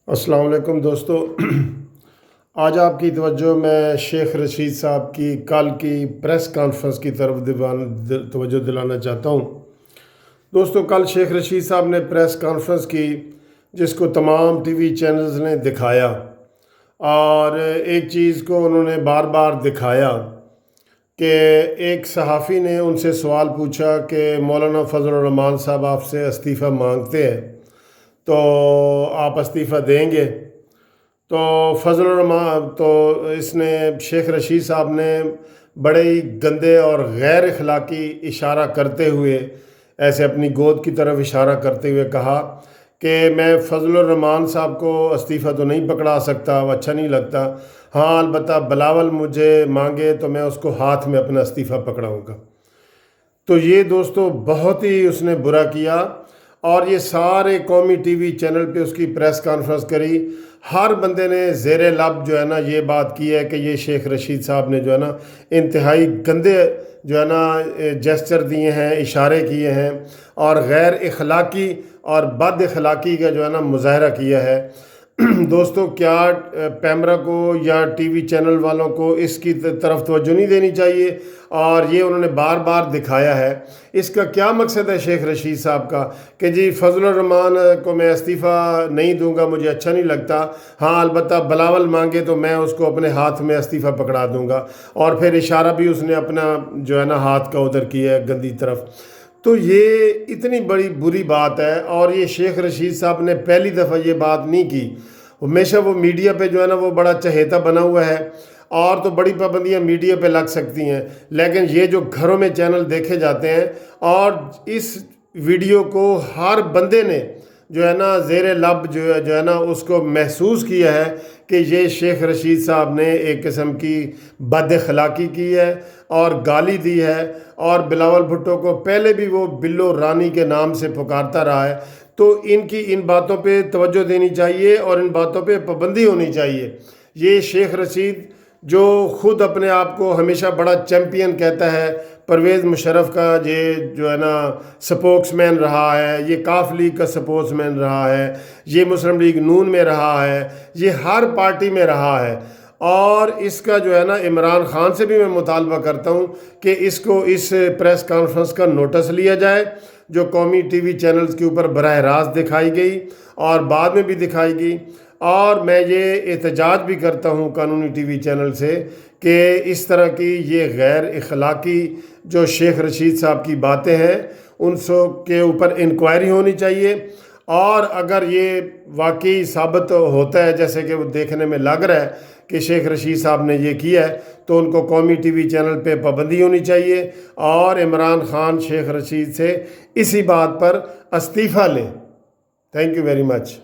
अस्सलाम वालेकुम दोस्तों। आज आपकी तवज्जो मैं शेख रशीद साहब की कल की प्रेस कॉन्फ्रेंस की तरफ तवज्जो दिलाना चाहता हूँ। दोस्तों, कल शेख रशीद साहब ने प्रेस कॉन्फ्रेंस की जिसको तमाम टीवी चैनल्स ने दिखाया, और एक चीज़ को उन्होंने बार बार दिखाया कि एक सहाफ़ी ने उनसे सवाल पूछा कि मौलाना फजल रहमान साहब आपसे इस्तीफ़ा मांगते हैं तो आप इस्तीफ़ा देंगे? तो फजल रहमान तो इसने शेख रशीद साहब ने बड़े ही गंदे और गैर अखलाकी इशारा करते हुए, ऐसे अपनी गोद की तरफ इशारा करते हुए कहा कि मैं फजल रहमान साहब को इस्तीफ़ा तो नहीं पकड़ा सकता, वो अच्छा नहीं लगता। हाँ, अलबत्ता बिलावल मुझे मांगे तो मैं उसको हाथ में अपना इस्तीफ़ा पकड़ाऊँगा। तो ये दोस्तों बहुत ही उसने बुरा किया, और ये सारे कौमी टीवी चैनल पे उसकी प्रेस कॉन्फ्रेंस करी। हर बंदे ने ज़ेरे लब जो है ना ये बात की है कि ये शेख रशीद साहब ने जो है ना इंतहाई गंदे जो है ना जेस्चर दिए हैं, इशारे किए हैं, और गैर अखलाकी और बद अखलाकी का जो है ना मुजाहरा किया है। दोस्तों, क्या पैमरा को या टीवी चैनल वालों को इसकी तरफ तवज्जो नहीं देनी चाहिए? और ये उन्होंने बार बार दिखाया है। इसका क्या मकसद है शेख रशीद साहब का कि जी फजल रहमान को मैं इस्तीफ़ा नहीं दूंगा, मुझे अच्छा नहीं लगता। हाँ, अलबत्ता बिलावल मांगे तो मैं उसको अपने हाथ में इस्तीफ़ा पकड़ा दूंगा। और फिर इशारा भी उसने अपना जो है ना हाथ का उधर किया है गंदी तरफ। तो ये इतनी बड़ी बुरी बात है, और ये शेख रशीद साहब ने पहली दफ़ा ये बात नहीं की। हमेशा वो मीडिया पे जो है ना वो बड़ा चहेता बना हुआ है, और तो बड़ी पाबंदियां मीडिया पे लग सकती हैं, लेकिन ये जो घरों में चैनल देखे जाते हैं, और इस वीडियो को हर बंदे ने जो है ना ज़ेरे लब जो है ना उसको महसूस किया है कि ये शेख रशीद साहब ने एक किस्म की बदअखलाकी की है और गाली दी है। और बिलावल भुट्टो को पहले भी वो बिल्लो रानी के नाम से पुकारता रहा है। तो इनकी इन बातों पे तवज्जो देनी चाहिए और इन बातों पे पाबंदी होनी चाहिए। ये शेख रशीद जो ख़ुद अपने आप को हमेशा बड़ा चैम्पियन कहता है, परवेज़ मुशर्रफ का ये जो है ना स्पोक्समैन रहा है, ये काफ लीग का स्पोक्समैन रहा है, ये मुस्लिम लीग नून में रहा है, ये हर पार्टी में रहा है। और इसका जो है ना इमरान खान से भी मैं मुतालबा करता हूँ कि इसको इस प्रेस कॉन्फ्रेंस का नोटिस लिया जाए जो कौमी टीवी चैनल्स के ऊपर बराह रास्त दिखाई गई और बाद में भी दिखाई गई। और मैं ये एहतजाज भी करता हूँ कानूनी टीवी चैनल से कि इस तरह की ये गैर अखलाकी जो शेख रशीद साहब की बातें हैं उन सब के ऊपर इंक्वायरी होनी चाहिए। और अगर ये वाकई साबित होता है जैसे कि वो देखने में लग रहा है कि शेख रशीद साहब ने ये किया है, तो उनको कौमी टीवी चैनल पे पाबंदी होनी चाहिए, और इमरान खान शेख रशीद से इसी बात पर इस्तीफ़ा लें। Thank you very much.